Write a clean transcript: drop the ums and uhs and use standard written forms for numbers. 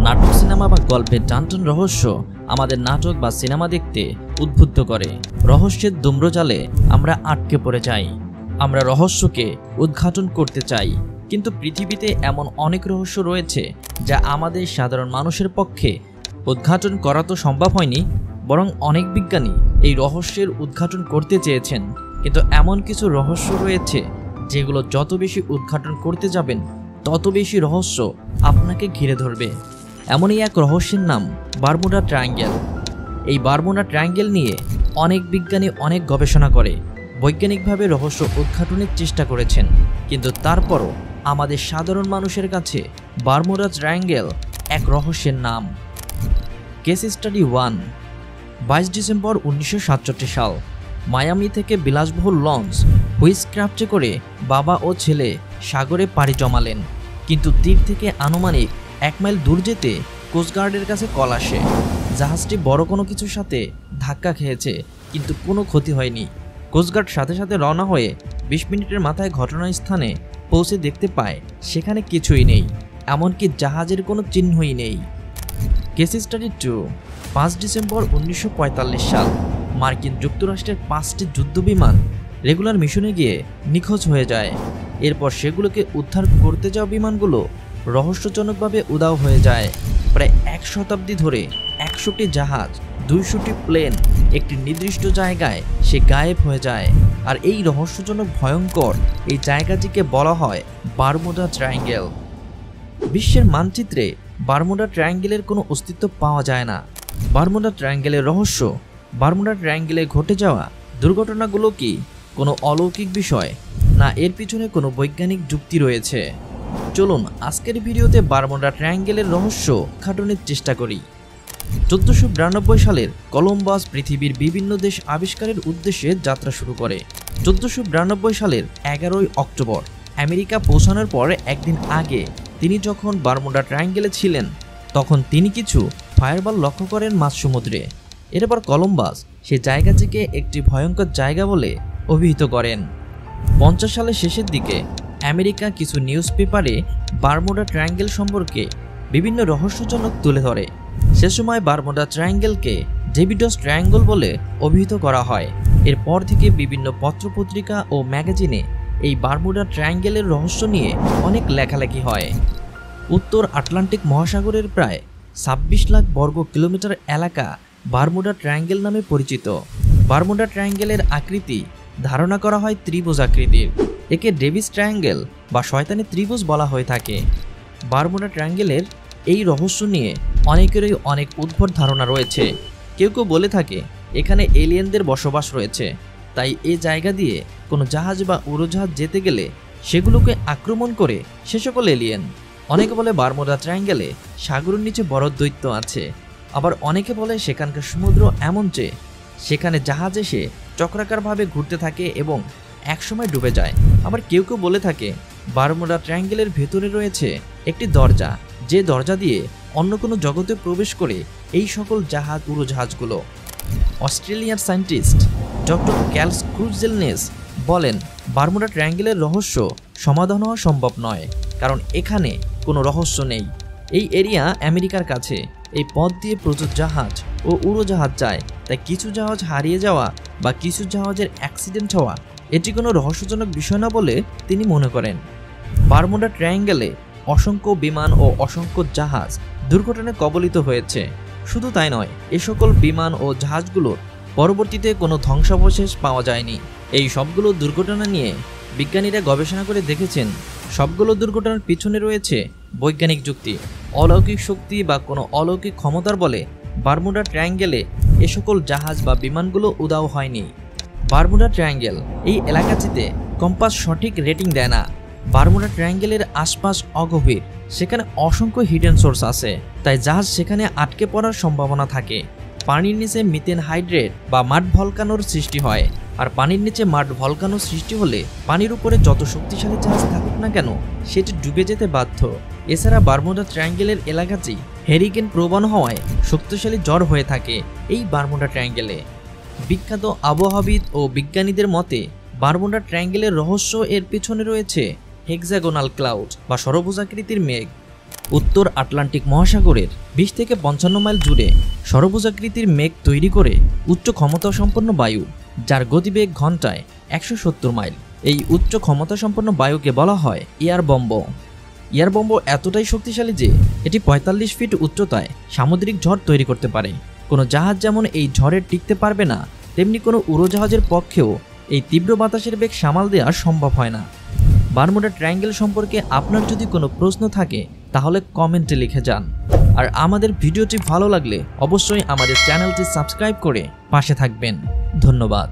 নাটক সিনেমা বা গল্পের টানটান রহস্য আমাদের নাটক বা সিনেমা দেখতে উদ্বুদ্ধ করে। রহস্যের দুম্রজালে আমরা আটকে পড়ে যাই। আমরা রহস্যকে উদ্ঘাটন করতে চাই, কিন্তু পৃথিবীতে এমন অনেক রহস্য রয়েছে যা আমাদের সাধারণ মানুষের পক্ষে উদ্ঘাটন করা তো সম্ভব হয়নি, বরং অনেক বিজ্ঞানী এই রহস্যের উদ্ঘাটন করতে চেয়েছেন। কিন্তু এমন কিছু রহস্য রয়েছে যেগুলো যত বেশি উদ্ঘাটন করতে যাবেন তত বেশি রহস্য আপনাকে ঘিরে ধরবে। এমনই এক রহস্যের নাম বারমুডা ট্রায়াঙ্গেল। এই বারমুডা ট্রায়াঙ্গেল নিয়ে অনেক বিজ্ঞানী অনেক গবেষণা করে বৈজ্ঞানিকভাবে রহস্য উদ্ঘাটনের চেষ্টা করেছেন, কিন্তু তারপরও আমাদের সাধারণ মানুষের কাছে বারমুডা ট্রায়াঙ্গেল এক রহস্যের নাম। Case study 1। 22 ডিসেম্বর 1967 সাল মায়ামি থেকে বিলাসবহুল লঞ্চ হুইসক্রাফটে করে বাবা ও ছেলে সাগরে পাড়ি জমালেন। কিন্তু তীর থেকে আনুমানিক 1 মাইল দূর যেতে কোস্টগার্ডের কাছে কল আসে। জাহাজটি বড় কোনো কিছুর সাথে ধাক্কা খেয়েছে, কিন্তু কোনো ক্ষতি হয়নি। কোস্টগার্ড সাথে সাথে রওনা হয়ে 20 মিনিটের মাথায় ঘটনাস্থানে পৌঁছে দেখতে পায় সেখানে কিছুই নেই, এমনকি জাহাজের কোনো চিহ্নই নেই। Case study 2। 5 ডিসেম্বর 1945 সাল মার্কিন যুক্তরাষ্ট্রের 5টি যুদ্ধবিমান রেগুলার মিশনে গিয়ে নিখোঁজ হয়ে যায়। এরপর সেগুলোকে উদ্ধার করতে যাওয়া বিমানগুলো রহস্যজনকভাবে উধাও হয়ে যায়। প্রায় 1 শতাব্দী ধরে 100টি জাহাজ, 200টি প্লেন একটি নির্দিষ্ট জায়গায় সে গায়েব হয়ে যায়। আর এই রহস্যজনক ভয়ঙ্কর এই জায়গাটিকে বলা হয় বারমুডা ট্রায়াঙ্গেল। বিশ্বের মানচিত্রে বারমুডা ট্রায়াঙ্গেলের কোনো অস্তিত্ব পাওয়া যায় না। বারমুডা ট্রায়াঙ্গেলের রহস্য। বারমুডা ট্রায়াঙ্গেলে ঘটে যাওয়া দুর্ঘটনাগুলো কি কোনো অলৌকিক বিষয়, না এর পিছনে কোনো বৈজ্ঞানিক যুক্তি রয়েছে? চলুন আজকের ভিডিওতে বারমুডা ট্রায়াঙ্গেলের রহস্য উদ্ঘাটনের চেষ্টা করি। 1492 সালের কলম্বাস পৃথিবীর বিভিন্ন দেশ আবিষ্কারের উদ্দেশ্যে যাত্রা শুরু করে। 1492 সালের 11 অক্টোবর আমেরিকা পৌঁছানোর পর একদিন আগে তিনি যখন বারমুডা ট্রায়াঙ্গেলে ছিলেন, তখন তিনি কিছু ফায়ারবল লক্ষ্য করেন মাঝ সমুদ্রে। এরপর কলম্বাস সে জায়গাটিকে একটি ভয়ঙ্কর জায়গা বলে অভিহিত করেন। 50 সালের শেষের দিকে আমেরিকা কিছু নিউজ পেপারে বারমুডা ট্রায়াঙ্গেল সম্পর্কে বিভিন্ন রহস্যজনক তুলে ধরে। সে সময় বারমুডা ট্রায়াঙ্গেলকে ডেভিডস ট্রায়াঙ্গল বলে অভিহিত করা হয়। এরপর থেকে বিভিন্ন পত্রপত্রিকা ও ম্যাগাজিনে এই বারমুডা ট্রায়াঙ্গেলের রহস্য নিয়ে অনেক লেখালেখি হয়। উত্তর আটলান্টিক মহাসাগরের প্রায় 26 লাখ বর্গ কিলোমিটার এলাকা বারমুডা ট্রায়াঙ্গেল নামে পরিচিত। বারমুডা ট্রায়াঙ্গেলের আকৃতি ধারণা করা হয় ত্রিভুজ আকৃতির। একে ডেভিস ট্রায়াঙ্গেল বা শয়তানি ত্রিভুজ বলা হয়ে থাকে। বারমুডা ট্রায়াঙ্গেলের এই রহস্য নিয়ে অনেকেরই অনেক উদ্ভট ধারণা রয়েছে। কেউ কেউ বলে থাকে এখানে এলিয়েনদের বসবাস রয়েছে, তাই এই জায়গা দিয়ে কোনো জাহাজ বা উড়োজাহাজ যেতে গেলে সেগুলোকে আক্রমণ করে সে সকল এলিয়েন। অনেকে বলে বারমুডা ট্রায়াঙ্গেলে সাগরের নিচে বড় দৈত্য আছে। আবার অনেকে বলে সেখানকার সমুদ্র এমন যে সেখানে জাহাজ এসে চক্রাকারভাবে ঘুরতে থাকে এবং একসময় ডুবে যায়। আবার কেউ কেউ বলে থাকে বারমুডা ট্রায়াঙ্গেলের ভেতরে রয়েছে একটি দরজা, যে দরজা দিয়ে অন্য কোনো জগতে প্রবেশ করে এই সকল জাহাজ উড়োজাহাজগুলো। অস্ট্রেলিয়ার সায়েন্টিস্ট ডক্টর ক্যাল ক্রুজেলনেস বলেন বারমুডা ট্রায়াঙ্গেলের রহস্য সমাধান হওয়া সম্ভব নয়, কারণ এখানে কোনো রহস্য নেই। এই এরিয়া আমেরিকার কাছে, এই পথ দিয়ে প্রচুর জাহাজ ও উড়োজাহাজ যায়, তাই কিছু জাহাজ হারিয়ে যাওয়া বা কিছু জাহাজের অ্যাক্সিডেন্ট হওয়া এটি কোনো রহস্যজনক বিষয় না বলে তিনি মনে করেন। বারমুডা ট্রায়াঙ্গেলে অসংখ্য বিমান ও অসংখ্য জাহাজ দুর্ঘটনায় কবলিত হয়েছে। শুধু তাই নয়, এ সকল বিমান ও জাহাজগুলোর পরবর্তীতে কোনো ধ্বংসাবশেষ পাওয়া যায়নি। এই সবগুলো দুর্ঘটনা নিয়ে বিজ্ঞানীরা গবেষণা করে দেখেছেন সবগুলো দুর্ঘটনার পিছনে রয়েছে বৈজ্ঞানিক যুক্তি, অলৌকিক শক্তি বা কোনো অলৌকিক ক্ষমতার বলে বারমুডা ট্রায়াঙ্গেলে এ সকল জাহাজ বা বিমানগুলো উধাও হয়নি। বারমুডা ট্রায়াঙ্গেল এই এলাকাটিতে কম্পাস সঠিক রেটিং দেয় না। বারমুডা ট্রায়াঙ্গেলের আশপাশ অগভীর, সেখানে অসংখ্য হিডেন সোর্স আছে, তাই জাহাজ সেখানে আটকে পড়ার সম্ভাবনা থাকে। পানির নিচে মিথেন হাইড্রেট বা মাড ভলকানোর সৃষ্টি হয়, আর পানির নিচে মাড ভলকানো সৃষ্টি হলে পানির উপরে যত শক্তিশালী জাহাজ থাকুক না কেন সেটি ডুবে যেতে বাধ্য। এছাড়া বারমুডা ট্রায়াঙ্গেলের এলাকাটি হেরিকেন প্রবণ হওয়ায় শক্তিশালী ঝড় হয়ে থাকে এই বারমুডা ট্রায়াঙ্গেলে। বিখ্যাত আবহাওয়াবিদ ও বিজ্ঞানীদের মতে বারমুডা ট্রায়াঙ্গেলের রহস্য এর পেছনে রয়েছে হেক্সাগোনাল ক্লাউড বা ষড়ভুজাকৃতির মেঘ। উত্তর আটলান্টিক মহাসাগরের 20 থেকে 55 মাইল জুড়ে ষড়ভুজাকৃতির মেঘ তৈরি করে উচ্চ ক্ষমতাসম্পন্ন বায়ু, যার গতিবেগ ঘন্টায় 170 মাইল। এই উচ্চ ক্ষমতাসম্পন্ন বায়ুকে বলা হয় এয়ার বম্ব। এয়ার বম্ব এতটাই শক্তিশালী যে এটি 45 ফিট উচ্চতায় সামুদ্রিক ঝড় তৈরি করতে পারে। কোনো জাহাজ যেমন এই ঝড়ে টিকতে পারবে না, তেমনি কোনো উড়োজাহাজের পক্ষেও এই তীব্র বাতাসের বেগ সামাল দেওয়া সম্ভব হয় না। বারমুডা ট্রায়াঙ্গেল সম্পর্কে আপনার যদি কোনো প্রশ্ন থাকে তাহলে কমেন্টে লিখে যান। আর আমাদের ভিডিওটি ভালো লাগলে অবশ্যই আমাদের চ্যানেলটি সাবস্ক্রাইব করে পাশে থাকবেন। ধন্যবাদ।